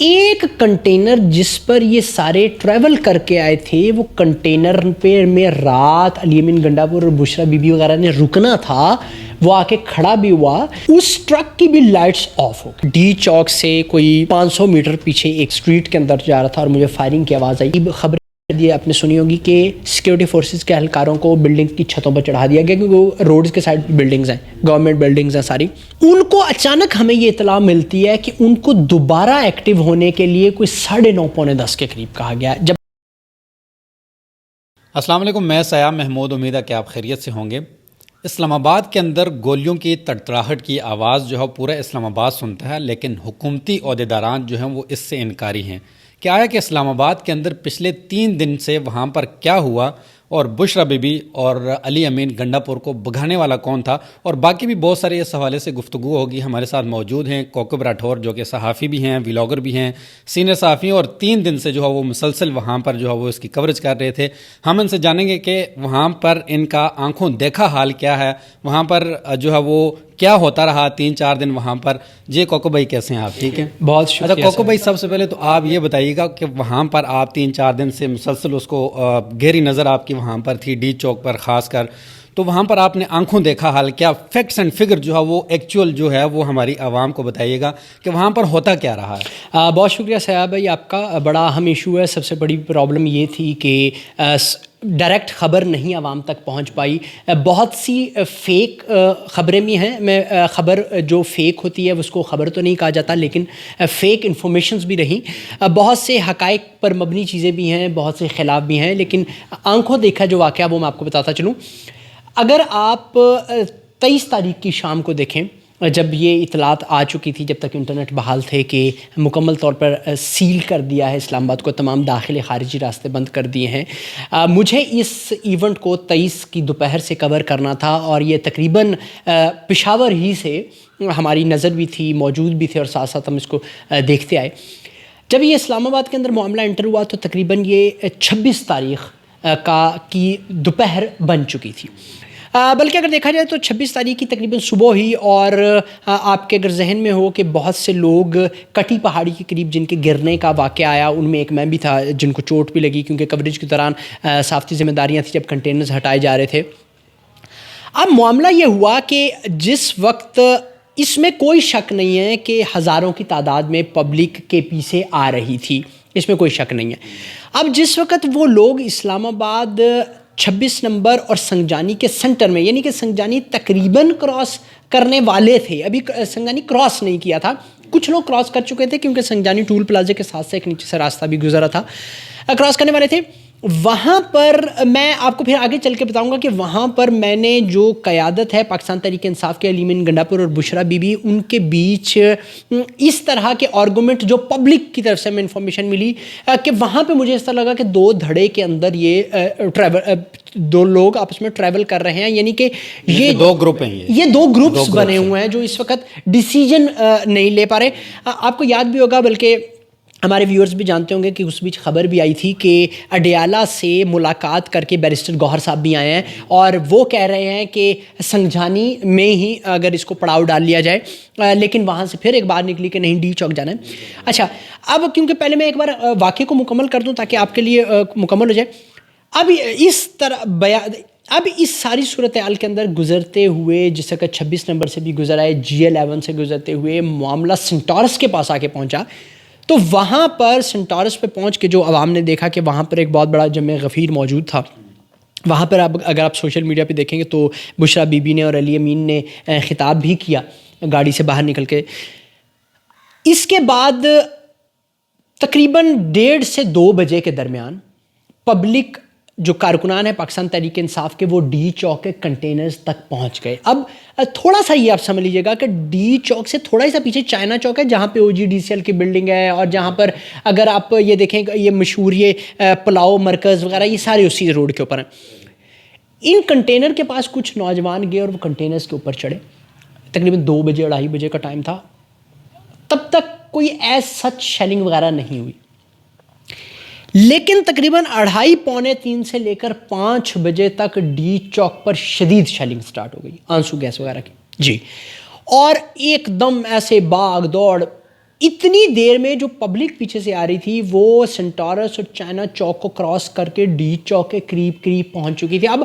ایک کنٹینر جس پر یہ سارے ٹریول کر کے آئے تھے، وہ کنٹینر پہ میں رات علی امین گنڈا پور اور بشرا بی بی وغیرہ نے رکنا تھا، وہ آ کے کھڑا بھی ہوا، اس ٹرک کی بھی لائٹس آف ہو گئی۔ ڈی چوک سے کوئی 500 میٹر پیچھے ایک سٹریٹ کے اندر جا رہا تھا اور مجھے فائرنگ کی آواز آئی۔ خبر یہ آپ نے سنی ہوگی کہ سیکیورٹی فورسز کے اہلکاروں کو بلڈنگ کی چھتوں پر چڑھا دیا گیا، کیونکہ وہ روڈز کے سائڈ پہ بلڈنگز ہیں، گورنمنٹ بلڈنگز ہیں ساری۔ ان کو اچانک ہمیں یہ اطلاع ملتی ہے کہ ان کو دوبارہ ایکٹیو ہونے کے لیے کوئی 9:30 پونے 10 کے قریب کہا گیا۔ جب السلام علیکم، میں سیام محمود، امید ہے کہ آپ خیریت سے ہوں گے۔ اسلام آباد کے اندر گولیوں کی تڑتڑاہٹ کی آواز جو ہے پورا اسلام آباد سنتا ہے، لیکن حکومتی عہدیداران جو ہیں وہ اس سے انکاری ہیں کہ آیا کہ اسلام آباد کے اندر پچھلے 3 دن سے وہاں پر کیا ہوا، اور بشرا بی بی اور علی امین گنڈا پور کو بھگانے والا کون تھا، اور باقی بھی بہت سارے اس حوالے سے گفتگو ہوگی۔ ہمارے ساتھ موجود ہیں کوکب راٹھور، جو کہ صحافی بھی ہیں، ولاگر بھی ہیں، سینئر صحافی ہیں، اور 3 دن سے جو ہے وہ مسلسل وہاں پر جو ہے وہ اس کی کوریج کر رہے تھے۔ ہم ان سے جانیں گے کہ وہاں پر ان کا آنکھوں دیکھا حال کیا ہے، وہاں پر جو ہے وہ کیا ہوتا رہا 3-4 دن وہاں پر۔ جی کوکب بھائی، کیسے ہیں آپ؟ ٹھیک ہیں، بہت شکریہ۔ اچھا کوکب بھائی، سب سے پہلے تو آپ یہ بتائیے گا کہ وہاں پر آپ 3-4 دن سے مسلسل اس کو گہری نظر آپ کی وہاں پر تھی، ڈی چوک پر خاص کر، تو وہاں پر آپ نے آنکھوں دیکھا حال کیا، فیکٹس اینڈ فگر جو ہے وہ ایکچوئل جو ہے وہ ہماری عوام کو بتائیے گا کہ وہاں پر ہوتا کیا رہا ہے۔ بہت شکریہ سیاب بھائی، آپ کا بڑا اہم ایشو ہے۔ سب سے بڑی پرابلم یہ تھی کہ ڈائریکٹ خبر نہیں عوام تک پہنچ پائی۔ بہت سی فیک خبریں بھی ہیں۔ میں خبر جو فیک ہوتی ہے اس کو خبر تو نہیں کہا جاتا، لیکن فیک انفارمیشنز بھی رہیں۔ بہت سے حقائق پر مبنی چیزیں بھی ہیں، بہت سے خلاف بھی ہیں، لیکن آنکھوں دیکھا جو واقعہ وہ میں آپ کو بتاتا چلوں۔ اگر آپ 23 تاریخ کی شام کو دیکھیں، جب یہ اطلاعات آ چکی تھی، جب تک انٹرنیٹ بحال تھے، کہ مکمل طور پر سیل کر دیا ہے اسلام آباد کو، تمام داخلی خارجی راستے بند کر دیے ہیں، مجھے اس ایونٹ کو 23 کی دوپہر سے کور کرنا تھا، اور یہ تقریباً پشاور ہی سے ہماری نظر بھی تھی، موجود بھی تھے، اور ساتھ ساتھ ہم اس کو دیکھتے آئے۔ جب یہ اسلام آباد کے اندر معاملہ انٹر ہوا تو تقریباً یہ 26 تاریخ کی دوپہر بن چکی تھی۔ بلکہ اگر دیکھا جائے تو 26 تاریخ کی تقریباً صبح ہی، اور آپ کے اگر ذہن میں ہو کہ بہت سے لوگ کٹی پہاڑی کے قریب جن کے گرنے کا واقعہ آیا، ان میں ایک میں بھی تھا جن کو چوٹ بھی لگی، کیونکہ کوریج کے دوران صحافتی ذمہ داریاں تھیں جب کنٹینرز ہٹائے جا رہے تھے۔ اب معاملہ یہ ہوا کہ جس وقت، اس میں کوئی شک نہیں ہے کہ ہزاروں کی تعداد میں پبلک کے پیچھے آ رہی تھی، اس میں کوئی شک نہیں ہے۔ اب جس وقت وہ لوگ اسلام آباد 26 نمبر اور سنگجانی کے سنٹر میں، یعنی کہ سنگجانی تقریباً کراس کرنے والے تھے، ابھی سنگجانی کراس نہیں کیا تھا، کچھ لوگ کراس کر چکے تھے کیونکہ سنگجانی ٹول پلازے کے ساتھ سے ایک نیچے سے راستہ بھی گزرا تھا، کراس کرنے والے تھے۔ وہاں پر میں آپ کو پھر آگے چل کے بتاؤں گا کہ وہاں پر میں نے جو قیادت ہے پاکستان تحریک انصاف کے علی امین گنڈا پور اور بشرا بی بی، ان کے بیچ اس طرح کے آرگومنٹ جو پبلک کی طرف سے ہمیں انفارمیشن ملی، کہ وہاں پہ مجھے اس طرح لگا کہ 2 دھڑے کے اندر یہ دو لوگ آپس میں ٹریول کر رہے ہیں، یعنی کہ یہ 2 گروپ ہیں، یہ 2 گروپس بنے ہوئے ہیں جو اس وقت ڈیسیجن نہیں لے پا رہے۔ آپ کو یاد بھی ہوگا، بلکہ ہمارے ویورز بھی جانتے ہوں گے کہ اس بیچ خبر بھی آئی تھی کہ اڈیالہ سے ملاقات کر کے بیرسٹر گوہر صاحب بھی آئے ہیں، اور وہ کہہ رہے ہیں کہ سنگجانی میں ہی اگر اس کو پڑاؤ ڈال لیا جائے، لیکن وہاں سے پھر ایک بات نکلی کہ نہیں، ڈی چوک جانا ہے۔ اچھا، اب کیونکہ پہلے میں ایک بار واقعے کو مکمل کر دوں تاکہ آپ کے لیے مکمل ہو جائے۔ اب اس ساری صورتحال کے اندر گزرتے ہوئے، جس کا 26 نمبر سے بھی گزرا ہے، GL11 سے گزرتے ہوئے معاملہ سنٹورس کے پاس آ کے پہنچا، تو وہاں پر سنٹورس پہ پہنچ کے جو عوام نے دیکھا کہ وہاں پر ایک بہت بڑا جمع غفیر موجود تھا۔ وہاں پر اگر آپ سوشل میڈیا پہ دیکھیں گے تو بشرا بی بی نے اور علی امین نے خطاب بھی کیا گاڑی سے باہر نکل کے۔ اس کے بعد تقریباً 1:30 سے 2 بجے کے درمیان پبلک جو کارکنان ہیں پاکستان تحریک انصاف کے، وہ ڈی چوک کے کنٹینرز تک پہنچ گئے۔ اب تھوڑا سا یہ آپ سمجھ لیجیے گا کہ ڈی چوک سے تھوڑا سا پیچھے چائنا چوک ہے، جہاں پہ OGDCL کی بلڈنگ ہے، اور جہاں پر اگر آپ یہ دیکھیں یہ مشہور یہ پلاؤ مرکز وغیرہ، یہ سارے اسی روڈ کے اوپر ہیں۔ ان کنٹینر کے پاس کچھ نوجوان گئے اور وہ کنٹینرز کے اوپر چڑھے۔ تقریباً 2 بجے 2:30 بجے کا ٹائم تھا۔ تب تک کوئی ایز سچ شیلنگ وغیرہ نہیں ہوئی، لیکن تقریباً 2:30 پونے 3 سے لے کر 5 بجے تک ڈی چوک پر شدید شیلنگ سٹارٹ ہو گئی، آنسو گیس وغیرہ کی، جی، اور ایک دم ایسے باغ دوڑ اتنی دیر میں جو پبلک پیچھے سے آ رہی تھی وہ سینٹورس اور چائنا چوک کو کراس کر کے ڈی چوک کے قریب پہنچ چکی تھی. اب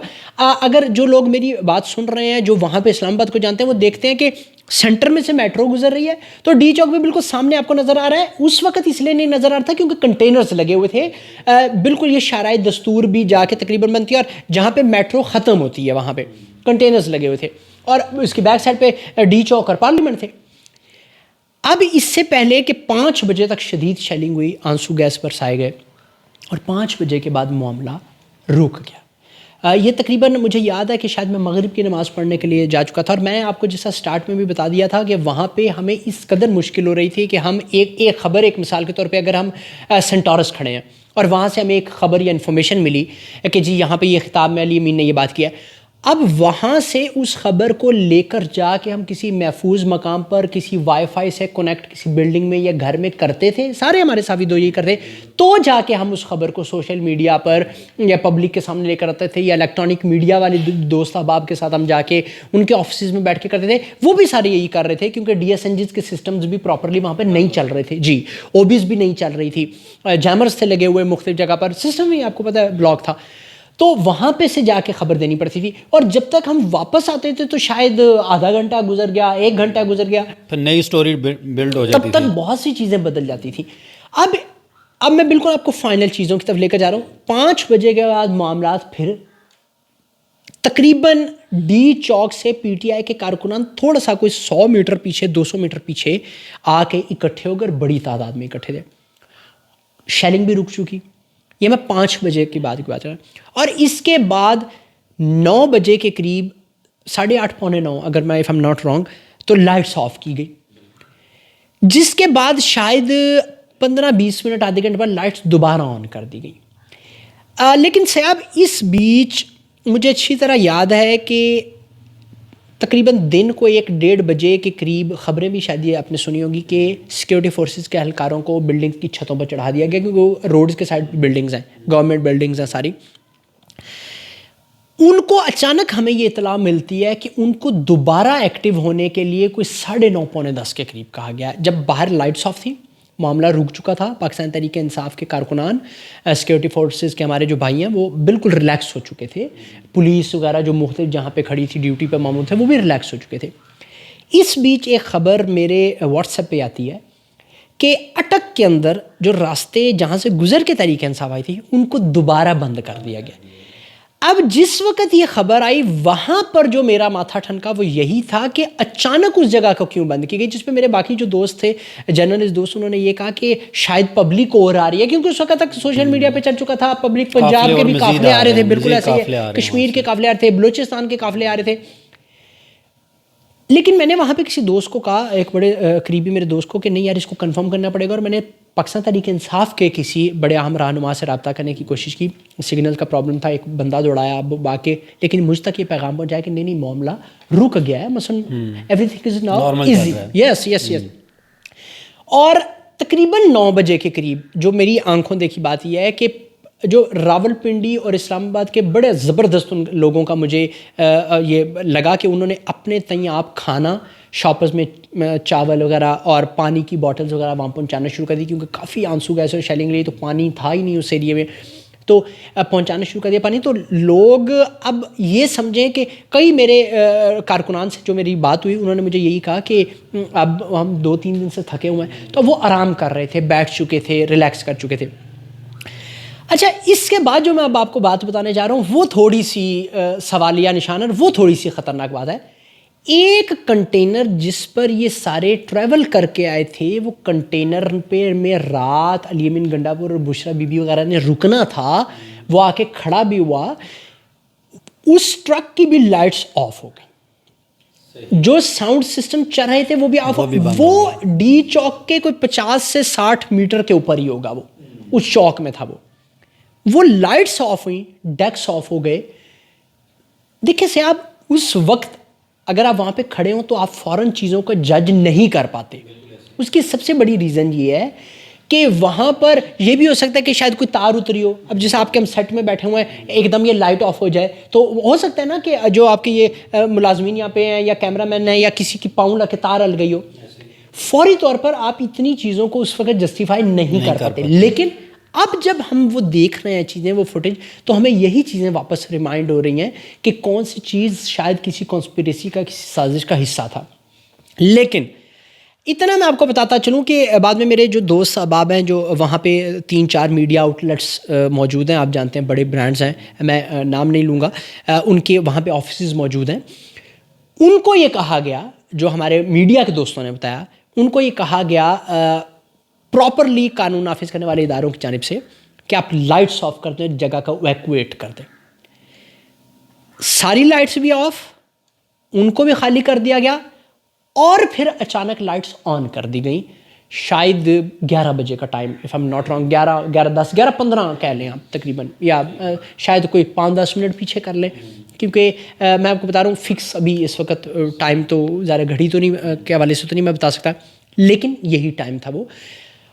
اگر جو لوگ میری بات سن رہے ہیں جو وہاں پہ اسلام آباد کو جانتے ہیں وہ دیکھتے ہیں کہ سینٹر میں سے میٹرو گزر رہی ہے تو ڈی چوک بھی بالکل سامنے آپ کو نظر آ رہا ہے. اس وقت اس لیے نہیں نظر آ رہا تھا کیونکہ کنٹینرز لگے ہوئے تھے. بالکل یہ شارع دستور بھی جا کے تقریباً بنتی ہے اور جہاں پہ میٹرو ختم ہوتی ہے وہاں پہ کنٹینرز لگے ہوئے تھے اور اس کی بیک سائڈ پہ ڈی چوک اور پارلیمنٹ تھے. اب اس سے پہلے کہ 5 بجے تک شدید شیلنگ ہوئی, آنسو گیس برسائے گئے اور 5 بجے کے بعد معاملہ رک گیا. یہ تقریباً مجھے یاد ہے کہ شاید میں مغرب کی نماز پڑھنے کے لیے جا چکا تھا اور میں نے آپ کو جیسا سٹارٹ میں بھی بتا دیا تھا کہ وہاں پہ ہمیں اس قدر مشکل ہو رہی تھی کہ ہم ایک خبر, ایک مثال کے طور پہ اگر ہم سینٹورس کھڑے ہیں اور وہاں سے ہمیں ایک خبر یا انفارمیشن ملی کہ جی یہاں پہ یہ خطاب میں علی امین نے یہ بات کیا ہے, اب وہاں سے اس خبر کو لے کر جا کے ہم کسی محفوظ مقام پر کسی وائی فائی سے کنیکٹ کسی بلڈنگ میں یا گھر میں کرتے تھے, سارے ہمارے ساتھی دو یہی کرتے, تو جا کے ہم اس خبر کو سوشل میڈیا پر یا پبلک کے سامنے لے کر آتے تھے یا الیکٹرانک میڈیا والے دوست احباب کے ساتھ ہم جا کے ان کے آفسز میں بیٹھ کے کرتے تھے. وہ بھی سارے یہی کر رہے تھے کیونکہ ڈی ایس این جیز کے سسٹمز بھی پراپرلی وہاں پہ نہیں چل رہے تھے. جی او بیز بھی نہیں چل رہی تھی, جیمرز تھے لگے ہوئے مختلف جگہ پر, سسٹم بھی آپ کو پتہ ہے بلاک تھا. تو وہاں پہ سے جا کے خبر دینی پڑتی تھی اور جب تک ہم واپس آتے تھے تو شاید آدھا گھنٹہ گزر گیا, 1 گھنٹہ گزر گیا, پھر نئی سٹوری بلڈ ہو جاتی تھی, تب تک بہت سی چیزیں بدل جاتی تھیں. اب میں بالکل آپ کو فائنل چیزوں کی طرف لے کر جا رہا ہوں. 5 بجے کے بعد معاملات پھر تقریباً ڈی چوک سے پی ٹی آئی کے کارکنان تھوڑا سا کوئی 100 میٹر پیچھے 200 میٹر پیچھے آ کے اکٹھے ہو کر بڑی تعداد میں اکٹھے تھے. شیلنگ بھی رک چکی, یہ میں 5 بجے کی بات کر رہا ہوں. اور اس کے بعد 9 بجے کے قریب 8:30 پونے 9 اگر میں اف ایم ناٹ رانگ تو لائٹس آف کی گئی, جس کے بعد شاید 15-20 منٹ آدھے گھنٹے بعد لائٹس دوبارہ آن کر دی گئی. لیکن صاحب اس بیچ مجھے اچھی طرح یاد ہے کہ تقریباً دن کو 1-1:30 بجے کے قریب خبریں بھی شاید یہ آپ نے سنی ہوگی کہ سیکیورٹی فورسز کے اہلکاروں کو بلڈنگ کی چھتوں پر چڑھا دیا گیا کیونکہ وہ روڈز کے سائڈ بلڈنگز ہیں, گورنمنٹ بلڈنگز ہیں ساری. ان کو اچانک ہمیں یہ اطلاع ملتی ہے کہ ان کو دوبارہ ایکٹیو ہونے کے لیے کوئی 9:30 پونے 10 کے قریب کہا گیا. جب باہر لائٹس آف تھیں, معاملہ رک چکا تھا, پاکستان تحریک انصاف کے کارکنان سیکیورٹی فورسز کے ہمارے جو بھائی ہیں وہ بالکل ریلیکس ہو چکے تھے, پولیس وغیرہ جو مختلف جہاں پہ کھڑی تھی ڈیوٹی پہ معمول تھے وہ بھی ریلیکس ہو چکے تھے. اس بیچ ایک خبر میرے واٹس ایپ پہ آتی ہے کہ اٹک کے اندر جو راستے جہاں سے گزر کے تحریک انصاف آئی تھی ان کو دوبارہ بند کر دیا گیا. اب جس وقت یہ خبر آئی وہاں پر جو میرا ماتھا ٹھنکا وہ یہی تھا کہ اچانک اس جگہ کو کیوں بند کی گئی, جس پہ میرے باقی جو دوست تھے جرنلسٹ دوست انہوں نے یہ کہا کہ شاید پبلک اور آ رہی ہے, کیونکہ اس وقت تک سوشل میڈیا پہ چل چکا تھا, پبلک پنجاب کے بھی قافلے آ رہے تھے, بالکل ایسے ہی کشمیر کے قافلے آ رہے تھے, بلوچستان کے قافلے آ رہے تھے. لیکن میں نے وہاں پہ کسی دوست کو کہا, ایک بڑے قریبی میرے دوست کو, کہ نہیں یار اس کو کنفرم کرنا پڑے گا, اور میں نے پاکستان تحریک انصاف کے کسی بڑے اہم رہنما سے رابطہ کرنے کی کوشش کی. سگنل کا پرابلم تھا, ایک بندہ دوڑایا باقی, لیکن مجھ تک یہ پیغام پہنچایا کہ نہیں معاملہ رک گیا ہے, مثلا everything is now easy. Yes yes yes. اور تقریباً 9 بجے کے قریب جو میری آنکھوں دیکھی بات یہ ہے کہ جو راول پنڈی اور اسلام آباد کے بڑے زبردست ان لوگوں کا مجھے یہ لگا کہ انہوں نے اپنے تئیں آپ کھانا شاپرز میں چاول وغیرہ اور پانی کی بوٹلز وغیرہ وہاں پہنچانا شروع کر دی, کیونکہ کافی آنسو گیس اور شیلنگ رہی تو پانی تھا ہی نہیں اس ایریے میں, تو پہنچانا شروع کر دیا پانی. تو لوگ اب یہ سمجھیں کہ کئی میرے کارکنان سے جو میری بات ہوئی انہوں نے مجھے یہی کہا کہ اب ہم 2-3 دن سے تھکے ہوئے ہیں, تو وہ آرام کر رہے تھے, بیٹھ چکے تھے, ریلیکس کر چکے تھے. اچھا, اس کے بعد جو میں اب آپ کو بات بتانے جا رہا ہوں وہ تھوڑی سی سوالیہ نشان اور وہ تھوڑی سی خطرناک بات ہے. ایک کنٹینر جس پر یہ سارے ٹریول کر کے آئے تھے, وہ کنٹینر پہ میں رات علی امین گنڈاپور اور بشرا بی بی وغیرہ نے رکنا تھا, وہ آ کے کھڑا بھی ہوا, اس ٹرک کی بھی لائٹس آف ہو گئی, جو ساؤنڈ سسٹم چل رہے تھے وہ بھی آف. وہ ڈی چوک کے کوئی 50 سے 60 میٹر کے اوپر ہی ہوگا, وہ اس چوک میں تھا, وہ لائٹس آف ہوئیں, ڈیکس آف ہو گئے. دیکھیں سے آپ اس وقت اگر آپ وہاں پہ کھڑے ہوں تو آپ فوراً چیزوں کو جج نہیں کر پاتے. اس کی سب سے بڑی ریزن یہ ہے کہ وہاں پر یہ بھی ہو سکتا ہے کہ شاید کوئی تار اتری ہو. اب جیسے آپ کے ہم سیٹ میں بیٹھے ہوئے ہیں, ایک دم یہ لائٹ آف ہو جائے تو ہو سکتا ہے نا کہ جو آپ کے یہ ملازمین یہاں پہ ہیں یا کیمرہ مین ہیں یا کسی کی پاؤں لگ کے تار ہل گئی ہو. فوری طور پر آپ اتنی چیزوں کو اس وقت جسٹیفائی نہیں کر پاتے. لیکن اب جب ہم وہ دیکھ رہے ہیں چیزیں، وہ فوٹیج، تو ہمیں یہی چیزیں واپس ریمائنڈ ہو رہی ہیں کہ کون سی چیز شاید کسی کانسپریسی کا، کسی سازش کا حصہ تھا. لیکن اتنا میں آپ کو بتاتا چلوں کہ بعد میں میرے جو دوست احباب ہیں جو وہاں پہ 3-4 میڈیا آؤٹلیٹس موجود ہیں، آپ جانتے ہیں بڑے برانڈز ہیں، میں نام نہیں لوں گا، ان کے وہاں پہ آفیسز موجود ہیں. ان کو یہ کہا گیا، جو ہمارے میڈیا کے دوستوں نے بتایا، ان کو یہ کہا گیا پراپرلی قانون نافذ کرنے والے اداروں کی جانب سے کہ آپ لائٹس آف کر دیں، جگہ کا ایویکویٹ کر دیں. ساری لائٹس بھی آف، ان کو بھی خالی کر دیا گیا، اور پھر اچانک لائٹس آن کر دی گئیں. شاید 11 بجے کا time, if am not wrong, 11:10 11:15 کہہ لیں آپ تقریباً، یا شاید کوئی 5-10 منٹ پیچھے کر لیں، کیونکہ میں آپ کو بتا رہا ہوں فکس ابھی اس وقت ٹائم تو ذرا گھڑی تو نہیں کے حوالے سے تو نہیں میں بتا سکتا، لیکن یہی ٹائم تھا وہ.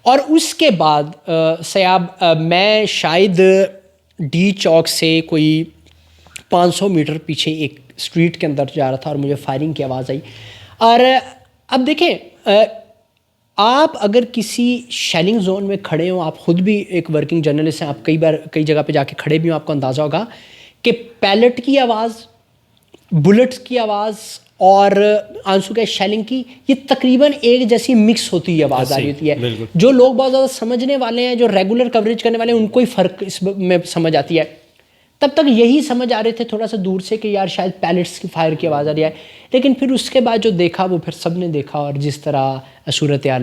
اور اس کے بعد سیاب میں شاید ڈی چوک سے کوئی 500 میٹر پیچھے ایک اسٹریٹ کے اندر جا رہا تھا اور مجھے فائرنگ کی آواز آئی. اور اب دیکھیں، آپ اگر کسی شیلنگ زون میں کھڑے ہوں، آپ خود بھی ایک ورکنگ جرنلسٹ ہیں، آپ کئی بار کئی جگہ پہ جا کے کھڑے بھی ہوں، آپ کو اندازہ ہوگا کہ پیلٹ کی آواز، بلٹس کی آواز اور آنسو گیس شیلنگ کی، یہ تقریباً ایک جیسی مکس ہوتی ہوئی آواز آ رہی ہوتی ہے. جو لوگ بہت زیادہ سمجھنے والے ہیں، جو ریگولر کوریج کرنے والے ہیں، ان کو ہی فرق اس میں سمجھ آتی ہے. تب تک یہی سمجھ آ رہے تھے تھوڑا سا دور سے کہ یار شاید پیلٹس کی فائر کی آواز آ رہی ہے. لیکن پھر اس کے بعد جو دیکھا وہ پھر سب نے دیکھا، اور جس طرح صورتحال